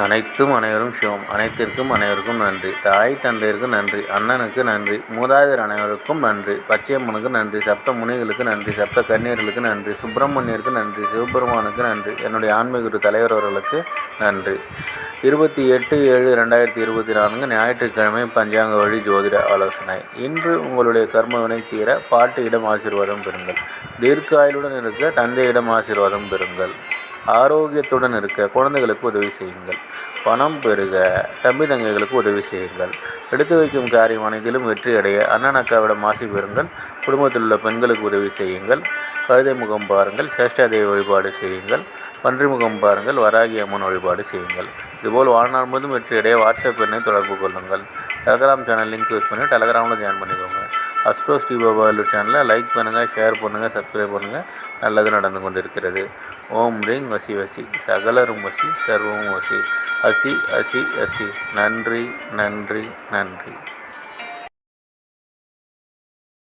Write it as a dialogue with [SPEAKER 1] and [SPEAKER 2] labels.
[SPEAKER 1] அனைத்தும் அனைவரும் சிவம். அனைத்திற்கும் அனைவருக்கும் நன்றி. தாய் தந்தையருக்கு நன்றி. அண்ணனுக்கு நன்றி. மூதாதையர் அனைவருக்கும் நன்றி. பச்சையம்மனுக்கு நன்றி. சப்த முனிகளுக்கு நன்றி. சப்த கன்னியர்களுக்கு நன்றி. சுப்பிரமணியருக்கு நன்றி. சிவபெருமானுக்கு நன்றி. என்னுடைய ஆன்மீக குரு தலைவர் அவர்களுக்கு நன்றி. 28/7/2024 ஞாயிற்றுக்கிழமை பஞ்சாங்க வழி ஜோதிட ஆலோசனை. இன்று உங்களுடைய கர்ம வினை தீர பாட்டியிடம் ஆசீர்வாதம் பெறுங்கள். தீர்க்காயுளுடன் இருக்க தந்தையிடம் ஆசீர்வாதம் பெறுங்கள். ஆரோக்கியத்துடன் இருக்க குழந்தைகளுக்கு உதவி செய்யுங்கள். பணம் பெருக தம்பி தங்கைகளுக்கு உதவி செய்யுங்கள். எடுத்து வைக்கும் காரியம் அனைத்திலும் வெற்றி அடைய அண்ணன் அக்காவிடம் ஆசி பெறுங்கள். குடும்பத்தில் உள்ள பெண்களுக்கு உதவி செய்யுங்கள். கழுதை முகம் பாருங்கள். சேஷ்டாதேவி வழிபாடு செய்யுங்கள். பன்றி முகம் பாருங்கள். வராகி அம்மன் வழிபாடு செய்யுங்கள். இதுபோல் வாழ்நாள் முழுவதும் வெற்றி அடைய வாட்ஸ்அப் எண்ணை தொடர்பு கொள்ளுங்கள். டெலகிராம் சேனல் லிங்க் யூஸ் பண்ணி டெலகிராமில் ஜாயின் பண்ணிக்கோங்க. அஸ்ட்ரோ ஸ்ரீ பாபா சேனலை லைக் பண்ணுங்கள், ஷேர் பண்ணுங்கள், சப்ஸ்கிரைப் பண்ணுங்கள். நல்லது நடந்து கொண்டிருக்கிறது. ஓம் ரீங் வசி வசி, சகலரும் வசி, சர்வம் வசி, அசி அசி அசி. நன்றி நன்றி நன்றி.